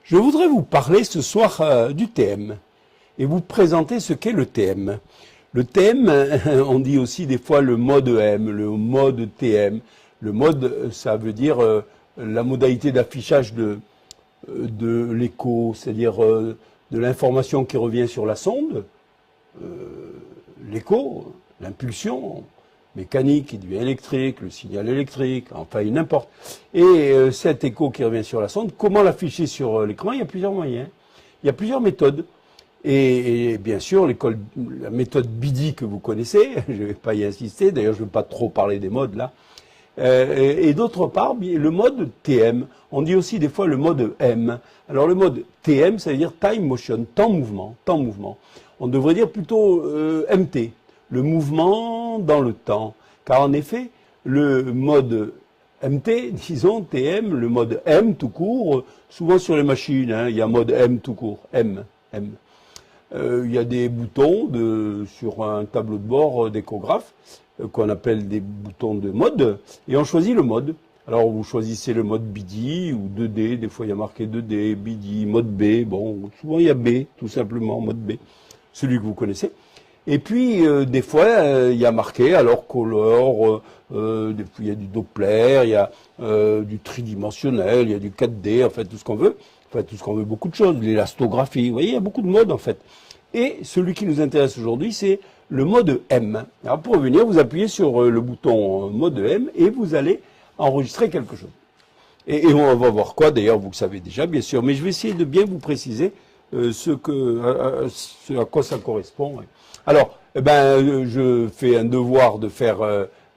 Je voudrais vous parler ce soir du TM et vous présenter ce qu'est le TM. Le TM, on dit aussi des fois le mode M, le mode TM. Le mode, ça veut dire la modalité d'affichage de l'écho, c'est-à-dire de l'information qui revient sur la sonde, l'écho, l'impulsion mécanique qui devient électrique, le signal électrique, enfin n'importe. Et cet écho qui revient sur la sonde, comment l'afficher sur l'écran? Il y a plusieurs moyens, il y a plusieurs méthodes. Et bien sûr, la méthode BIDI que vous connaissez, je ne vais pas y insister, d'ailleurs je ne veux pas trop parler des modes là. Et d'autre part, le mode TM, on dit aussi des fois le mode M. Alors le mode TM, ça veut dire Time Motion, temps-mouvement. On devrait dire plutôt MT, le mouvement dans le temps. Car en effet, le mode MT, disons TM, le mode M tout court, souvent sur les machines, hein, il y a mode M tout court, M. Il y a des boutons sur un tableau de bord d'échographe qu'on appelle des boutons de mode, et on choisit le mode. Alors vous choisissez le mode BIDI ou 2D, des fois il y a marqué 2D, BIDI, mode B, bon, souvent il y a B, tout simplement, mode B, celui que vous connaissez. Et puis des fois il y a marqué alors color, des fois il y a du Doppler, il y a du tridimensionnel, il y a du 4D, en fait tout ce qu'on veut. Enfin, tout ce qu'on veut, beaucoup de choses, l'élastographie, vous voyez, il y a beaucoup de modes en fait. Et celui qui nous intéresse aujourd'hui, c'est le mode M. Alors pour revenir, vous appuyez sur le bouton mode M et vous allez enregistrer quelque chose. Et on va voir quoi, d'ailleurs, vous le savez déjà, bien sûr, mais je vais essayer de bien vous préciser ce à quoi ça correspond. Alors, je fais un devoir de faire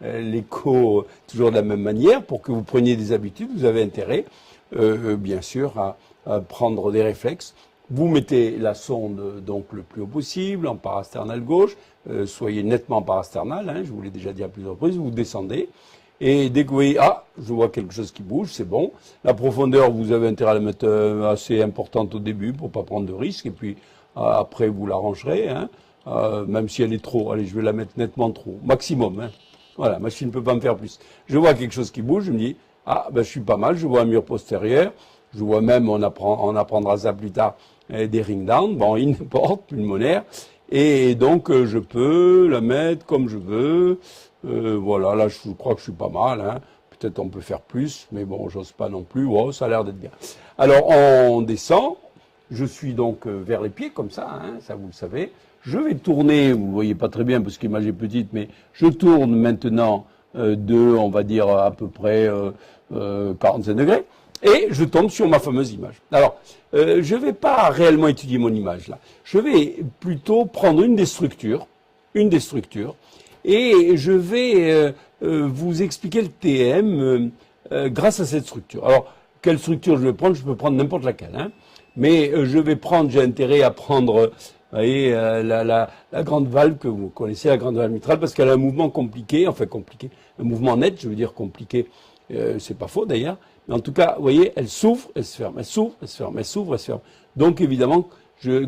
l'écho toujours de la même manière pour que vous preniez des habitudes, vous avez intérêt, bien sûr, à prendre des réflexes. Vous mettez la sonde donc le plus haut possible, en parasternal gauche, soyez nettement parasternal, hein, je vous l'ai déjà dit à plusieurs reprises, vous descendez, et dès que vous voyez, ah, je vois quelque chose qui bouge, c'est bon. La profondeur, vous avez intérêt à la mettre assez importante au début pour pas prendre de risques, et puis après vous l'arrangerez, hein, même si elle est trop, allez, je vais la mettre nettement trop, maximum, hein. Voilà, la machine ne peut pas me faire plus. Je vois quelque chose qui bouge, je me dis, ah, je suis pas mal, je vois un mur postérieur, je vois même, on apprendra ça plus tard, des ring down, bon, n'importe, pulmonaire, et donc je peux la mettre comme je veux, voilà, là je crois que je suis pas mal, hein. Peut-être on peut faire plus, mais bon, j'ose pas non plus, wow, ça a l'air d'être bien. Alors on descend, je suis donc vers les pieds comme ça, hein, ça vous le savez, je vais tourner, vous voyez pas très bien parce que l'image est petite, mais je tourne maintenant on va dire à peu près 45 degrés, et je tombe sur ma fameuse image. Alors, je ne vais pas réellement étudier mon image là. Je vais plutôt prendre une des structures, et je vais vous expliquer le TM grâce à cette structure. Alors, quelle structure je vais prendre? Je peux prendre n'importe laquelle, hein. Mais j'ai intérêt à prendre, vous voyez, la grande valve que vous connaissez, la grande valve mitrale, parce qu'elle a un mouvement compliqué, enfin compliqué, un mouvement net, je veux dire compliqué, c'est pas faux d'ailleurs. Mais en tout cas, vous voyez, elle s'ouvre, elle se ferme, elle s'ouvre, elle se ferme, elle s'ouvre, elle se ferme. Donc évidemment,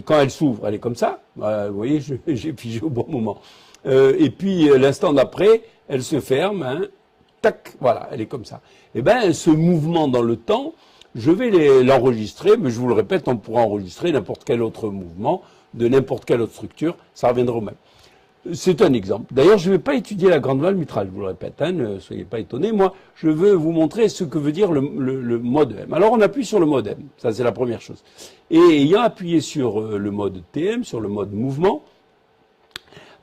quand elle s'ouvre, elle est comme ça. Vous voyez, j'ai figé au bon moment. Et puis l'instant d'après, elle se ferme. Hein, tac, voilà, elle est comme ça. Eh ben, ce mouvement dans le temps, je vais l'enregistrer, mais je vous le répète, on pourra enregistrer n'importe quel autre mouvement de n'importe quelle autre structure, ça reviendra au même. C'est un exemple. D'ailleurs, je ne vais pas étudier la grande valve mitrale, je vous le répète, hein, ne soyez pas étonnés. Moi, je veux vous montrer ce que veut dire le mode M. Alors, on appuie sur le mode M, ça c'est la première chose. Et ayant appuyé sur le mode TM, sur le mode mouvement,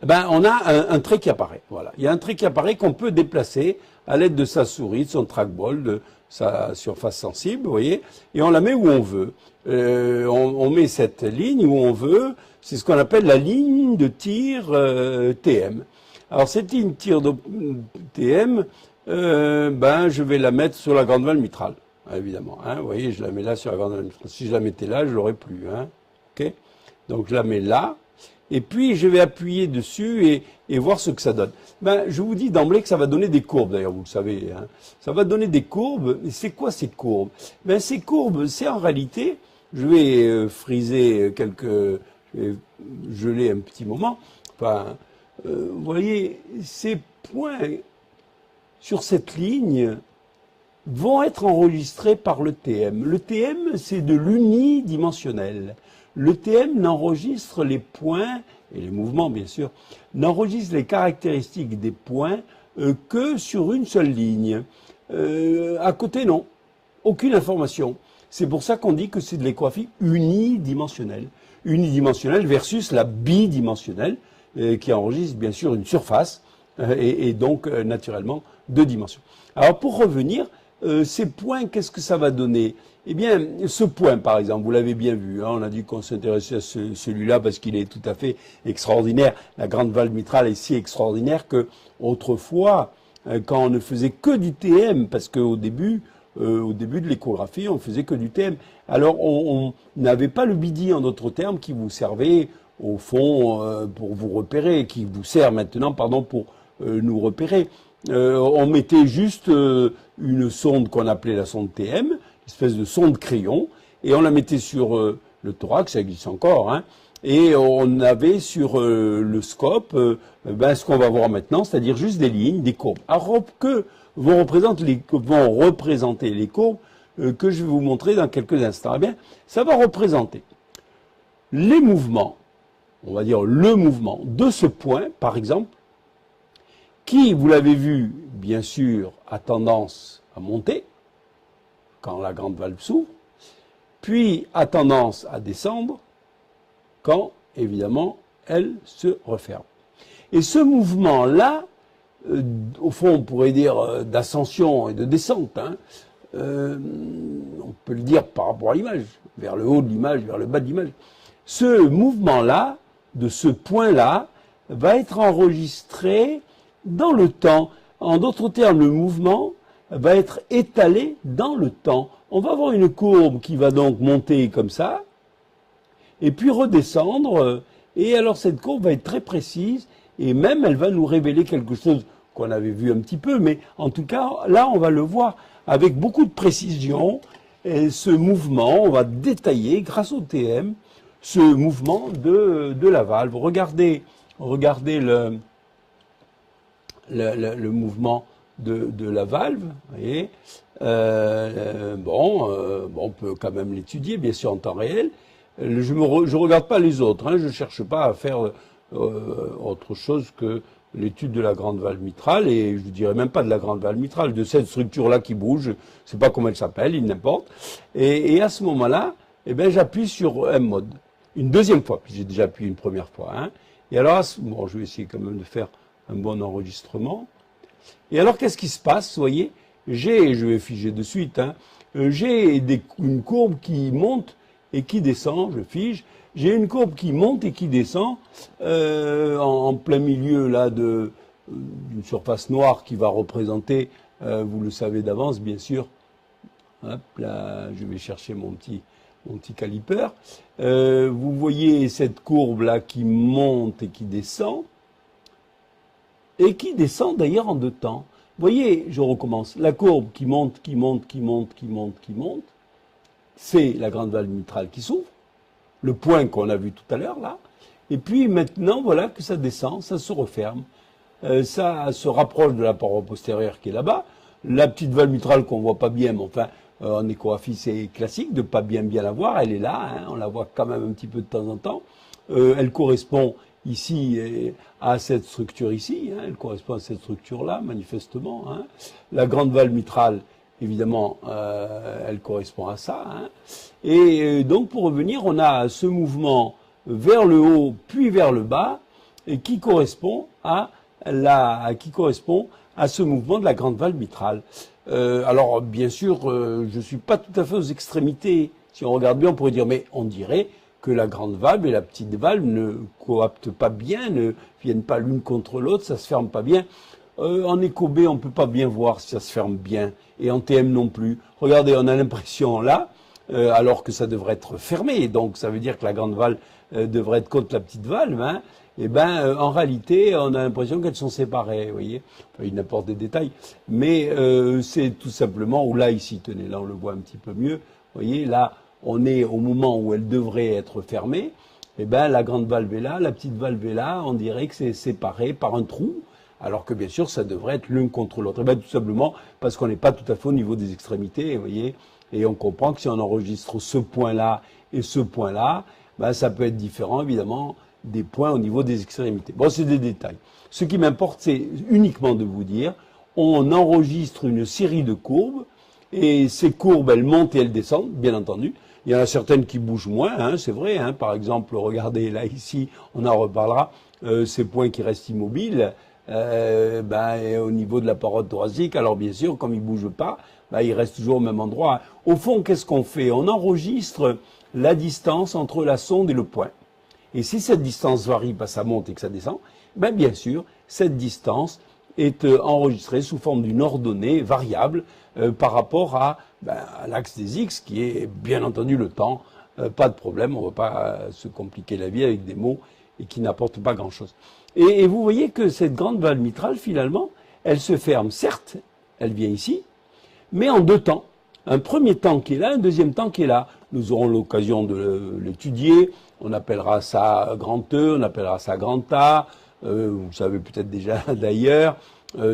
on a un trait qui apparaît. Voilà. Il y a un trait qui apparaît qu'on peut déplacer à l'aide de sa souris, de son trackball, de sa surface sensible, vous voyez, et on la met où on veut. On met cette ligne où on veut, c'est ce qu'on appelle la ligne de tir TM. Alors cette ligne de tir de TM, je vais la mettre sur la grande valve mitrale, évidemment. Hein, vous voyez, je la mets là sur la grande valve mitrale. Si je la mettais là, je l'aurais plus. Hein, ok. Donc je la mets là. Et puis, je vais appuyer dessus et voir ce que ça donne. Je vous dis d'emblée que ça va donner des courbes, d'ailleurs, vous le savez. Hein. Ça va donner des courbes. Et c'est quoi ces courbes? Ces courbes, c'est en réalité, je vais friser je vais geler un petit moment. Enfin, vous voyez, ces points sur cette ligne vont être enregistrés par le TM. Le TM, c'est de l'unidimensionnel. Le TM n'enregistre les points, et les mouvements bien sûr, n'enregistre les caractéristiques des points que sur une seule ligne. À côté, non. Aucune information. C'est pour ça qu'on dit que c'est de l'échographie unidimensionnelle. Unidimensionnelle versus la bidimensionnelle, qui enregistre bien sûr une surface, et donc naturellement deux dimensions. Alors pour revenir, ces points, qu'est-ce que ça va donner? Eh bien, ce point, par exemple, vous l'avez bien vu, hein, on a dit qu'on s'intéressait à celui-là parce qu'il est tout à fait extraordinaire. La grande valve mitrale est si extraordinaire que autrefois, quand on ne faisait que du TM, parce qu'au début de l'échographie, on faisait que du TM. Alors, on n'avait pas le BIDI, en d'autres termes, qui vous servait, au fond, pour vous repérer, qui vous sert maintenant, pardon, pour nous repérer. On mettait juste une sonde qu'on appelait la sonde TM, une espèce de sonde crayon, et on la mettait sur le thorax, ça existe encore, hein, et on avait sur le scope ce qu'on va voir maintenant, c'est-à-dire juste des lignes, des courbes. Alors que vont représenter les courbes que je vais vous montrer dans quelques instants. Eh bien, ça va représenter les mouvements, on va dire le mouvement de ce point, par exemple, qui, vous l'avez vu, bien sûr, a tendance à monter quand la grande valve s'ouvre, puis a tendance à descendre quand, évidemment, elle se referme. Et ce mouvement-là, au fond, on pourrait dire d'ascension et de descente, hein, on peut le dire par rapport à l'image, vers le haut de l'image, vers le bas de l'image. Ce mouvement-là, de ce point-là, va être enregistré dans le temps. En d'autres termes, le mouvement va être étalé dans le temps. On va avoir une courbe qui va donc monter comme ça, et puis redescendre, et alors cette courbe va être très précise, et même elle va nous révéler quelque chose qu'on avait vu un petit peu, mais en tout cas, là, on va le voir avec beaucoup de précision, et ce mouvement, on va détailler, grâce au TM, ce mouvement de la valve. Regardez le mouvement de la valve, vous voyez. On peut quand même l'étudier, bien sûr, en temps réel. Je regarde pas les autres, hein, je cherche pas à faire autre chose que l'étude de la grande valve mitrale, et je dirais même pas de la grande valve mitrale, de cette structure-là qui bouge, je sais pas comment elle s'appelle, il n'importe. Et à ce moment-là, eh ben, j'appuie sur un mode. Une deuxième fois, puis j'ai déjà appuyé une première fois, hein. Et alors, je vais essayer quand même de faire un bon enregistrement. Et alors, qu'est-ce qui se passe, vous voyez? Je vais figer de suite, hein, j'ai une courbe qui monte et qui descend, je fige. J'ai une courbe qui monte et qui descend en plein milieu là d'une surface noire qui va représenter, vous le savez d'avance, bien sûr. Hop là, je vais chercher mon petit caliper. Vous voyez cette courbe là qui monte et qui descend d'ailleurs en deux temps. Vous voyez, je recommence. La courbe qui monte, c'est la grande valve mitrale qui s'ouvre, le point qu'on a vu tout à l'heure là. Et puis maintenant, voilà que ça descend, ça se referme. Ça se rapproche de la paroi postérieure qui est là-bas. La petite valve mitrale qu'on voit pas bien, mais enfin, en échographie c'est classique de pas bien la voir. Elle est là, hein, on la voit quand même un petit peu de temps en temps. Elle correspond ici à cette structure ici, hein, elle correspond à cette structure-là, manifestement. Hein. La grande valve mitrale, évidemment, elle correspond à ça. Hein. Et donc, pour revenir, on a ce mouvement vers le haut, puis vers le bas, et qui correspond à ce mouvement de la grande valve mitrale. Alors, bien sûr, je suis pas tout à fait aux extrémités. Si on regarde bien, on pourrait dire, mais on dirait que la grande valve et la petite valve ne coaptent pas bien, ne viennent pas l'une contre l'autre, ça se ferme pas bien. En écho B, on peut pas bien voir si ça se ferme bien, et en TM non plus. Regardez, on a l'impression là, alors que ça devrait être fermé, donc ça veut dire que la grande valve devrait être contre la petite valve, hein. Et ben, en réalité, on a l'impression qu'elles sont séparées, vous voyez. Enfin, il n'apporte des détails, mais c'est tout simplement, ou là, ici, tenez, là, on le voit un petit peu mieux, vous voyez, là, on est au moment où elle devrait être fermée, et ben, la grande valve est là, la petite valve est là, on dirait que c'est séparé par un trou, Alors que bien sûr, ça devrait être l'un contre l'autre. Et bien tout simplement parce qu'on n'est pas tout à fait au niveau des extrémités, vous voyez. Et on comprend que si on enregistre ce point-là et ce point-là, ben, ça peut être différent évidemment des points au niveau des extrémités. Bon, c'est des détails. Ce qui m'importe, c'est uniquement de vous dire, on enregistre une série de courbes, et ces courbes, elles montent et elles descendent, bien entendu. Il y en a certaines qui bougent moins, hein, c'est vrai. Hein. Par exemple, regardez là, ici, on en reparlera, ces points qui restent immobiles, au niveau de la paroi thoracique, alors bien sûr, comme ils ne bougent pas, ils restent toujours au même endroit. Au fond, qu'est-ce qu'on fait? On enregistre la distance entre la sonde et le point. Et si cette distance varie, ça monte et que ça descend, bien sûr, cette distance est enregistrée sous forme d'une ordonnée variable par rapport à l'axe des X, qui est bien entendu le temps. Pas de problème, on ne va pas se compliquer la vie avec des mots et qui n'apportent pas grand-chose. Et vous voyez que cette grande valve mitrale, finalement, elle se ferme. Certes, elle vient ici, mais en deux temps. Un premier temps qui est là, un deuxième temps qui est là. Nous aurons l'occasion de l'étudier. On appellera ça grand E, on appellera ça grand A. Vous savez peut-être déjà d'ailleurs.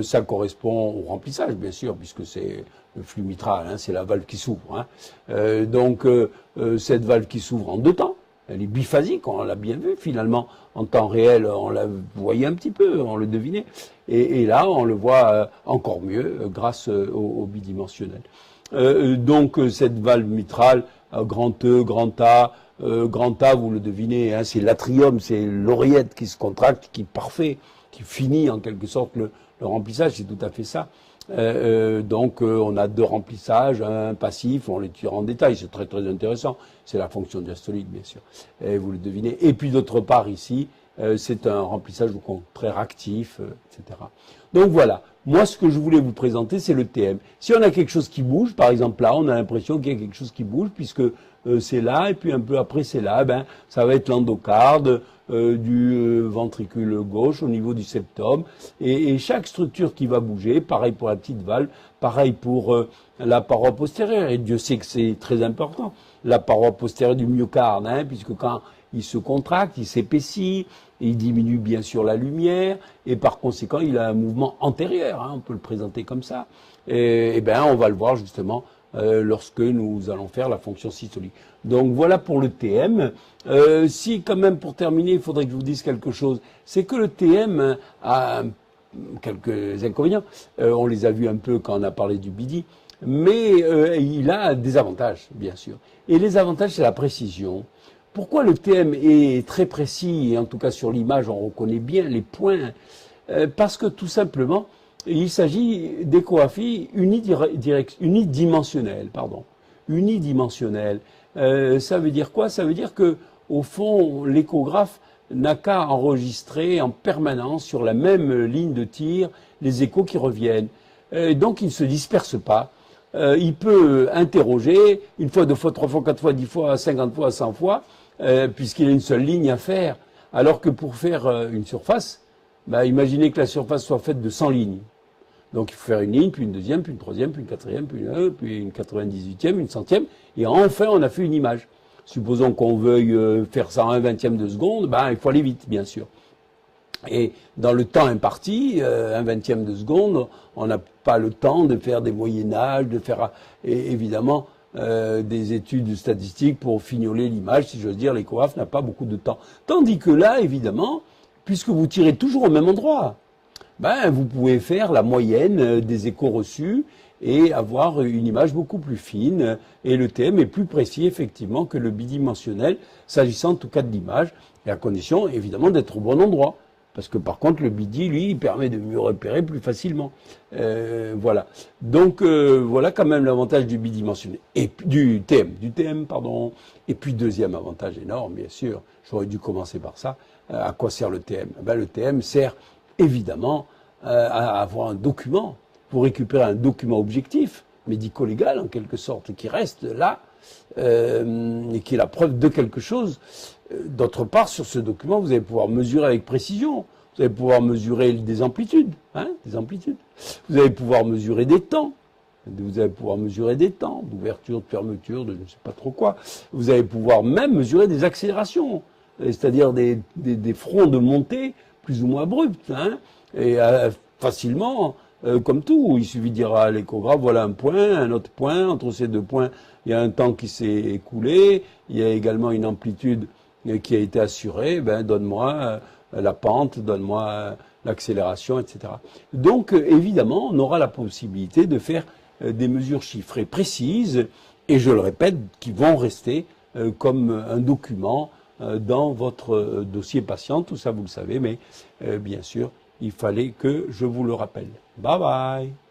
Ça correspond au remplissage, bien sûr, puisque c'est le flux mitral, hein, c'est la valve qui s'ouvre. Hein. Donc, cette valve qui s'ouvre en deux temps, elle est biphasique, on l'a bien vu finalement. En temps réel, on la voyait un petit peu, on le devinait. Et là, on le voit encore mieux grâce au bidimensionnel. Donc, cette valve mitrale, grand E, grand A, vous le devinez, hein, c'est l'atrium, c'est l'oreillette qui se contracte, qui est parfait, qui finit en quelque sorte le remplissage, c'est tout à fait ça. Donc on a deux remplissages, un passif, on les tire en détail, c'est très très intéressant. C'est la fonction diastolique bien sûr, et vous le devinez. Et puis d'autre part ici, c'est un remplissage au contraire actif, etc. Donc voilà, moi ce que je voulais vous présenter c'est le TM. Si on a quelque chose qui bouge, par exemple là, on a l'impression qu'il y a quelque chose qui bouge puisque c'est là et puis un peu après c'est là, ça va être l'endocarde, du ventricule gauche au niveau du septum et chaque structure qui va bouger, pareil pour la petite valve, pareil pour la paroi postérieure et Dieu sait que c'est très important, la paroi postérieure du myocarde, hein, puisque quand il se contracte, il s'épaissit, il diminue bien sûr la lumière et par conséquent il a un mouvement antérieur, hein, on peut le présenter comme ça et on va le voir justement lorsque nous allons faire la fonction systolique. Donc voilà pour le TM. Si quand même pour terminer, il faudrait que je vous dise quelque chose, c'est que le TM a quelques inconvénients. On les a vus un peu quand on a parlé du BIDI, mais il a des avantages, bien sûr. Et les avantages, c'est la précision. Pourquoi le TM est très précis, et en tout cas sur l'image, on reconnaît bien les points, parce que tout simplement, il s'agit d'échographie unidimensionnelle. Unidimensionnelle. Ça veut dire quoi? Ça veut dire que, au fond, l'échographe n'a qu'à enregistrer en permanence sur la même ligne de tir les échos qui reviennent. Donc, il ne se disperse pas. Il peut interroger une fois, deux fois, trois fois, quatre fois, 10 fois, 50 fois, 100 fois, puisqu'il a une seule ligne à faire. Alors que pour faire une surface, imaginez que la surface soit faite de 100 lignes. Donc il faut faire une ligne, puis une deuxième, puis une troisième, puis une quatrième, puis une 98e, une centième, et enfin on a fait une image. Supposons qu'on veuille faire ça en un vingtième de seconde, il faut aller vite, bien sûr. Et dans le temps imparti, un vingtième de seconde, on n'a pas le temps de faire des moyennages, de faire évidemment des études statistiques pour fignoler l'image, si j'ose dire, l'échographe n'a pas beaucoup de temps. Tandis que là, évidemment, puisque vous tirez toujours au même endroit, vous pouvez faire la moyenne des échos reçus et avoir une image beaucoup plus fine. Et le TM est plus précis, effectivement, que le bidimensionnel, s'agissant en tout cas de l'image, et à condition, évidemment, d'être au bon endroit. Parce que par contre, le bidi, lui, il permet de mieux repérer plus facilement. Voilà. Donc, voilà quand même l'avantage du bidimensionnel. Et du TM, pardon. Et puis, deuxième avantage énorme, bien sûr, j'aurais dû commencer par ça. À quoi sert le TM? Le TM sert évidemment à avoir un document, pour récupérer un document objectif, médico-légal en quelque sorte, qui reste là, et qui est la preuve de quelque chose. D'autre part, sur ce document, vous allez pouvoir mesurer avec précision, vous allez pouvoir mesurer des amplitudes, vous allez pouvoir mesurer des temps, d'ouverture, de fermeture, de je ne sais pas trop quoi, vous allez pouvoir même mesurer des accélérations, c'est-à-dire des fronts de montée plus ou moins abrupte, hein, et facilement, comme tout, il suffit de dire à l'échographe, voilà un point, un autre point, entre ces deux points, il y a un temps qui s'est écoulé, il y a également une amplitude qui a été assurée, ben donne-moi la pente, donne-moi l'accélération, etc. Donc, évidemment, on aura la possibilité de faire des mesures chiffrées précises, et je le répète, qui vont rester comme un document dans votre dossier patient, tout ça vous le savez, mais bien sûr, il fallait que je vous le rappelle. Bye bye.